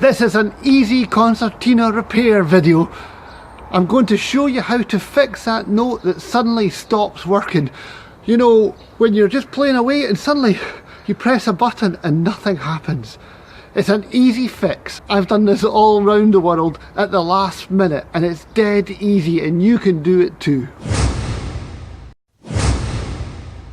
This is an easy concertina repair video. I'm going to show you how to fix that note that suddenly stops working. You know, when you're just playing away and suddenly you press a button and nothing happens. It's an easy fix. I've done this all around the world at the last minute and it's dead easy and you can do it too.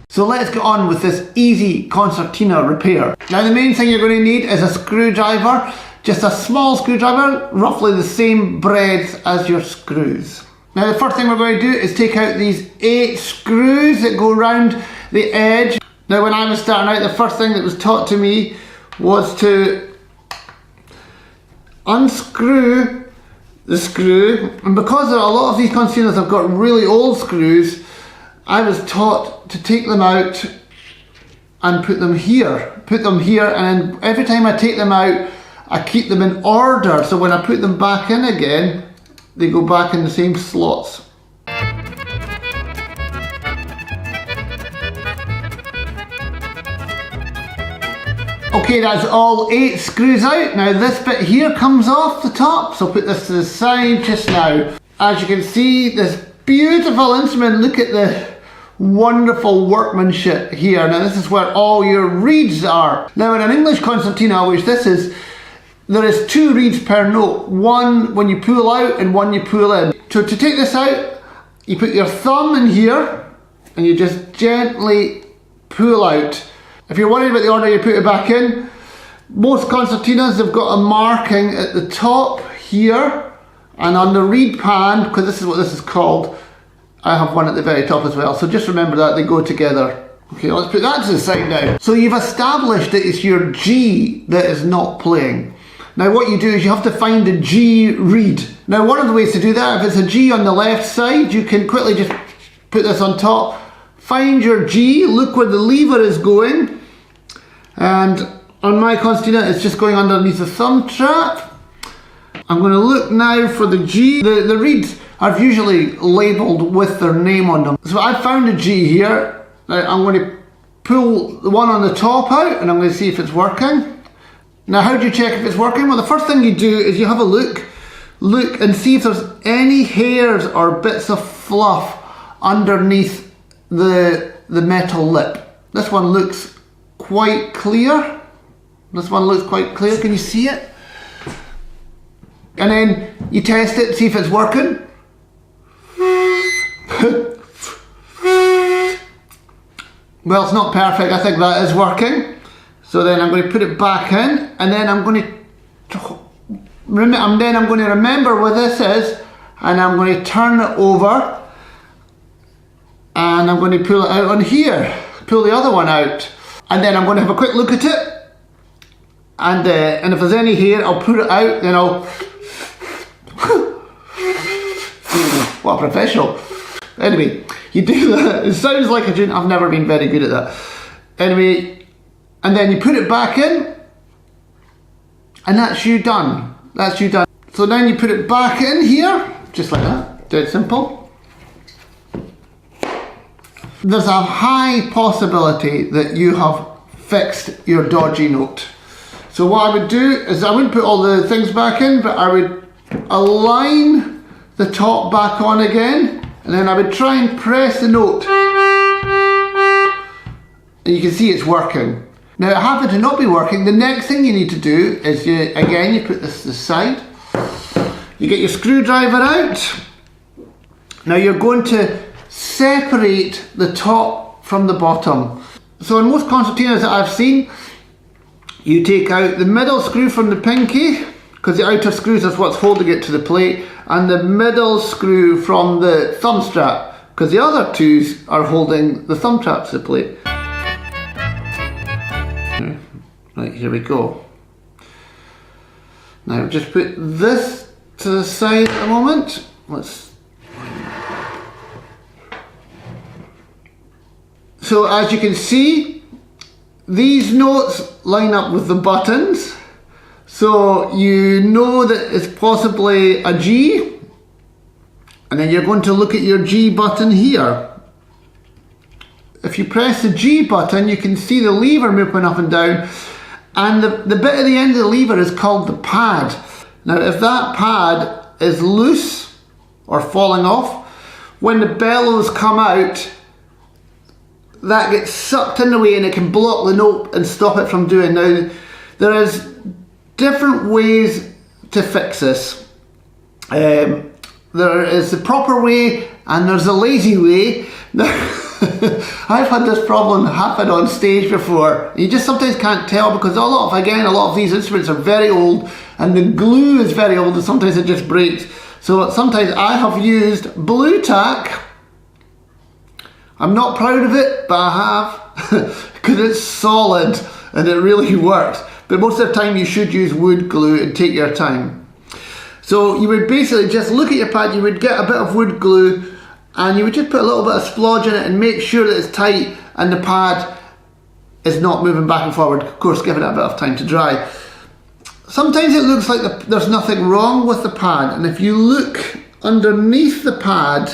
So let's get on with this easy concertina repair. Now the main thing you're going to need is a screwdriver. Just a small screwdriver, roughly the same breadth as your screws. Now the first thing we're going to do is take out these 8 screws that go around the edge. Now when I was starting out, the first thing that was taught to me was to unscrew the screw, and because a lot of these concertinas have got really old screws, I was taught to take them out and put them here, and then every time I take them out I keep them in order, so when I put them back in again, they go back in the same slots. Okay, that's all 8 screws out. Now this bit here comes off the top, so put this to the side just now. As you can see, this beautiful instrument, look at the wonderful workmanship here. Now this is where all your reeds are. Now in an English concertina, which this is, there is 2 reeds per note, one when you pull out and one you pull in. So to take this out, you put your thumb in here and you just gently pull out. If you're worried about the order you put it back in, most concertinas have got a marking at the top here and on the reed pan, because this is what this is called, I have one at the very top as well, so just remember that they go together. Okay, let's put that to the side now. So you've established that it's your G that is not playing. Now what you do is you have to find a G reed. Now one of the ways to do that, if it's a G on the left side, you can quickly just put this on top, find your G, look where the lever is going, and on my concertina it's just going underneath the thumb trap. I'm going to look now for the G. The reeds are usually labelled with their name on them. So I found a G here. Now I'm going to pull the one on the top out and I'm going to see if it's working. Now how do you check if it's working? Well, the first thing you do is you have a look and see if there's any hairs or bits of fluff underneath the metal lip. This one looks quite clear. Can you see it? And then you test it, see if it's working. Well, it's not perfect. I think that is working. So then I'm going to put it back in, and then I'm going to remember where this is, and I'm going to turn it over, and I'm going to pull it out on here, pull the other one out, and then I'm going to have a quick look at it, and if there's any here, I'll put it out, then I'll. What a professional. Anyway, you do that. It sounds like a tune. I've never been very good at that. Anyway. And then you put it back in, and that's you done. So then you put it back in here, just like that, dead simple. There's a high possibility that you have fixed your dodgy note. So what I would do is I wouldn't put all the things back in, but I would align the top back on again, and then I would try and press the note. And you can see it's working. Now, it happened to not be working. The next thing you need to do is you put this to the side. You get your screwdriver out. Now you're going to separate the top from the bottom. So in most concertinas that I've seen, you take out the middle screw from the pinky, because the outer screws is what's holding it to the plate, and the middle screw from the thumb strap, because the other 2 are holding the thumb strap to the plate. Right, here we go. Now just put this to the side at the moment. So as you can see, these notes line up with the buttons. So you know that it's possibly a G. And then you're going to look at your G button here. If you press the G button, you can see the lever moving up and down. And the bit at the end of the lever is called the pad. Now if that pad is loose or falling off, when the bellows come out, that gets sucked in the way and it can block the note and stop it from doing. Now there is different ways to fix this. There is the proper way and there's a lazy way. I've had this problem happen on stage before. You just sometimes can't tell because a lot of these instruments are very old and the glue is very old and sometimes it just breaks. So sometimes I have used blue tack. I'm not proud of it, but I have because it's solid and it really works. But most of the time you should use wood glue and take your time. So you would basically just look at your pad, you would get a bit of wood glue and you would just put a little bit of splodge in it and make sure that it's tight and the pad is not moving back and forward. Of course, give it a bit of time to dry. Sometimes it looks like there's nothing wrong with the pad, and if you look underneath the pad,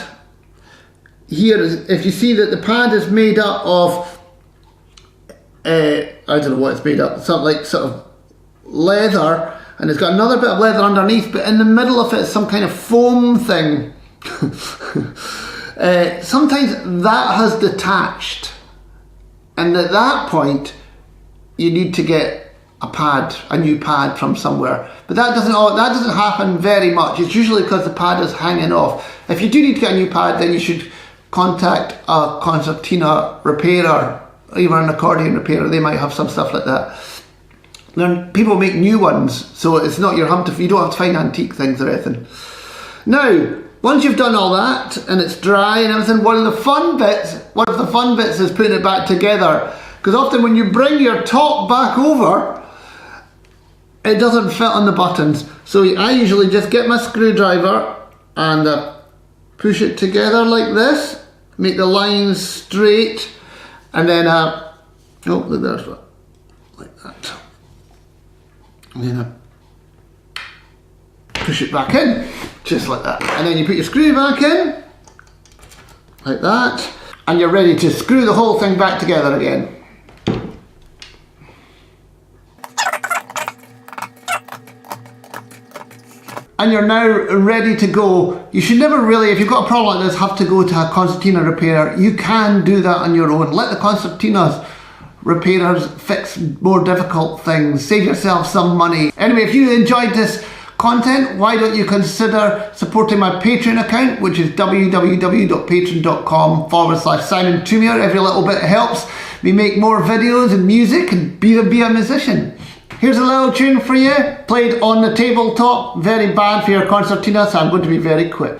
here, if you see that the pad is made up of, I don't know what it's made up, something like sort of leather, and it's got another bit of leather underneath, but in the middle of it is some kind of foam thing. Sometimes that has detached, and at that point you need to get a new pad from somewhere. But that doesn't happen very much. It's usually because the pad is hanging off. If you do need to get a new pad, then you should contact a concertina repairer, or even an accordion repairer. They might have some stuff like that. Then people make new ones, so it's not you don't have to find antique things or anything. Now, once you've done all that and it's dry and everything, one of the fun bits is putting it back together. Because often when you bring your top back over, it doesn't fit on the buttons. So I usually just get my screwdriver and push it together like this, make the lines straight, and then there's one, like that. And then push it back in, just like that. And then you put your screw back in, like that, and you're ready to screw the whole thing back together again. And you're now ready to go. You should never really, if you've got a problem like this, have to go to a concertina repairer. You can do that on your own. Let the concertinas repairers fix more difficult things. Save yourself some money. Anyway, if you enjoyed this content, why don't you consider supporting my Patreon account, which is www.patreon.com/Simon Thoumire. Every little bit helps me make more videos and music and be a musician. Here's a little tune for you, played on the tabletop. Very bad for your concertina, so I'm going to be very quick.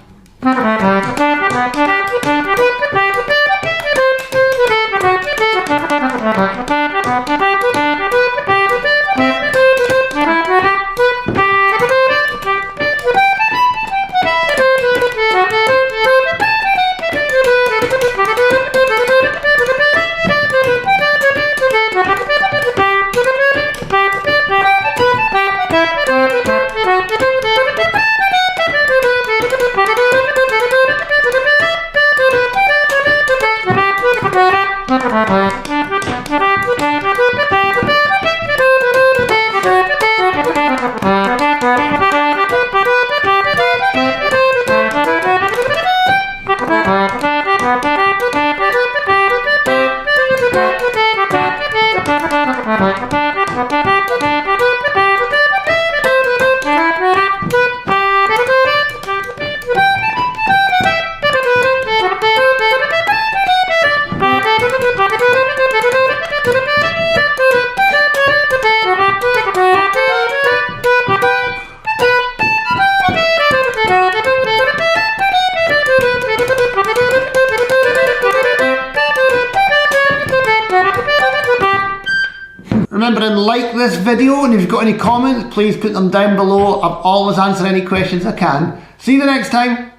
Remember to like this video, and if you've got any comments, please put them down below. I'll always answer any questions I can. See you the next time.